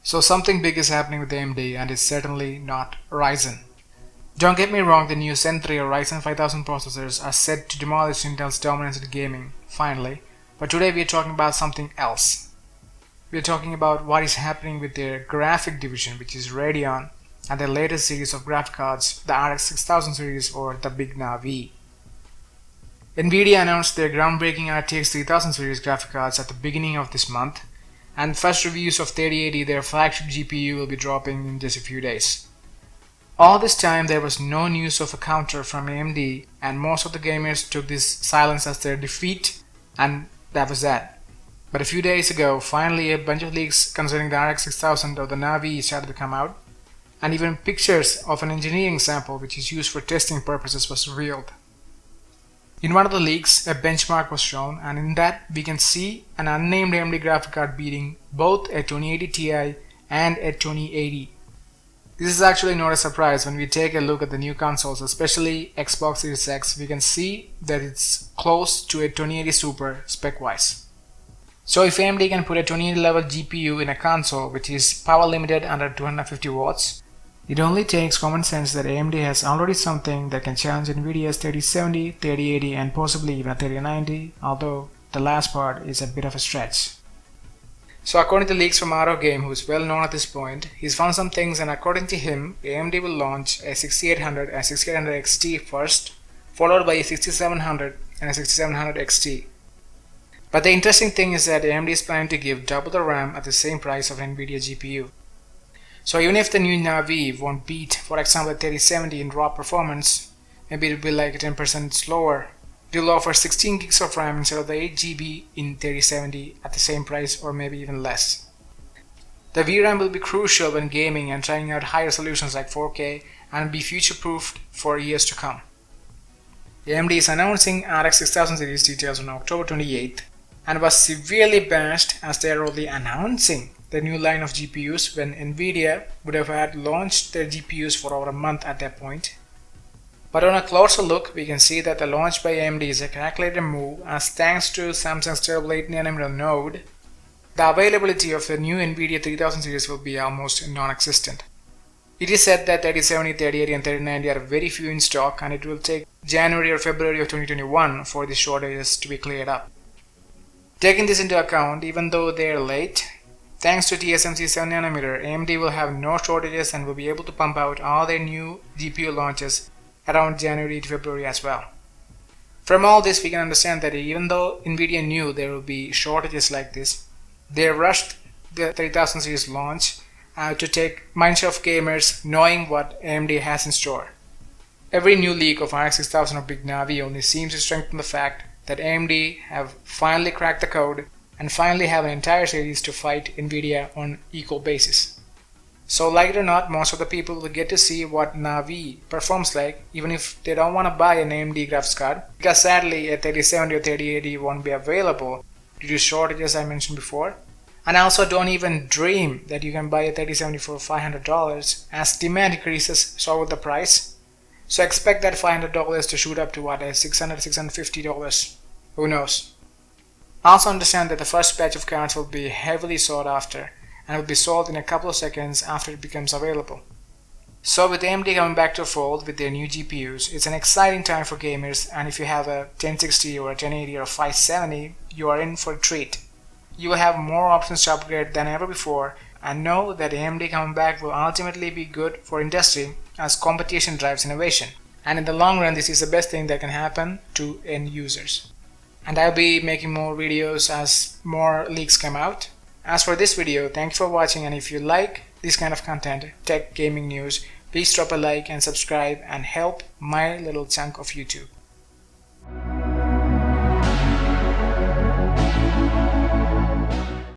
So something big is happening with AMD, and it's certainly not Ryzen. Don't get me wrong, the new Zen 3 or Ryzen 5000 processors are set to demolish Intel's dominance in gaming, finally, but today we are talking about something else. We are talking about what is happening with their graphic division, which is Radeon, and their latest series of graphic cards, the RX 6000 series or the big Navi. nvidia announced their groundbreaking RTX 3000 series graphic cards at the beginning of this month, and first reviews of 3080, their flagship GPU, will be dropping in just a few days. All this time there was no news of a counter from AMD, and most of the gamers took this silence as their defeat, and that was that. But a few days ago, finally a bunch of leaks concerning the RX 6000 or the Navi started to come out, and even pictures of an engineering sample which is used for testing purposes was revealed. In one of the leaks, a benchmark was shown, and in that we can see an unnamed AMD graphic card beating both a 2080 Ti and a 2080. This is actually not a surprise. When we take a look at the new consoles, especially Xbox Series X, we can see that it's close to a 2080 Super spec-wise. So if AMD can put a 2080 level GPU in a console which is power limited under 250 watts, it only takes common sense that AMD has already something that can challenge NVIDIA's 3070, 3080 and possibly even a 3090, although the last part is a bit of a stretch. So according to leaks from AutoGame, who is well known at this point, he's found some things, and according to him, AMD will launch a 6800 and 6800 XT first, followed by a 6700 and a 6700 XT. But the interesting thing is that AMD is planning to give double the RAM at the same price of an NVIDIA GPU. So even if the new Navi won't beat, for example, 3070 in raw performance, maybe it'll be like 10% slower, it will offer 16 gigs of RAM instead of the 8 GB in 3070 at the same price, or maybe even less. The VRAM will be crucial when gaming and trying out higher resolutions like 4K, and be future-proofed for years to come. AMD is announcing RX 6000 series details on October 28th, and was severely bashed as they are only announcing the new line of GPUs when NVIDIA would have had launched their GPUs for over a month at that point. But on a closer look, we can see that the launch by AMD is a calculated move, as thanks to Samsung's terrible 8nm node, the availability of the new NVIDIA 3000 series will be almost non-existent. It is said that 3070, 3080 and 3090 are very few in stock, and it will take January or February of 2021 for these shortages to be cleared up. Taking this into account, even though they are late, thanks to TSMC 7nm, AMD will have no shortages and will be able to pump out all their new GPU launches around January to February as well. From all this, we can understand that even though NVIDIA knew there will be shortages like this, they rushed the 3000 series launch to take mindshare of gamers, knowing what AMD has in store. Every new leak of RX 6000 or Big Navi only seems to strengthen the fact that AMD have finally cracked the code and finally have an entire series to fight NVIDIA on equal basis. So like it or not, most of the people will get to see what Navi performs like, even if they don't want to buy an AMD graphics card, because sadly a 3070 or 3080 won't be available due to shortages I mentioned before. And also don't even dream that you can buy a 3070 for $500, as demand increases, so will the price. So expect that $500 to shoot up to what, $600, $650, who knows. Also understand that the first batch of cards will be heavily sought after, and will be sold in a couple of seconds after it becomes available. So with AMD coming back to the fold with their new GPUs, it's an exciting time for gamers, and if you have a 1060 or a 1080 or a 570, you are in for a treat. You will have more options to upgrade than ever before, and know that AMD coming back will ultimately be good for industry, as competition drives innovation. And in the long run, this is the best thing that can happen to end users. And I'll be making more videos as more leaks come out. As for this video, thank you for watching, and if you like this kind of content, tech gaming news, please drop a like and subscribe and help my little chunk of YouTube.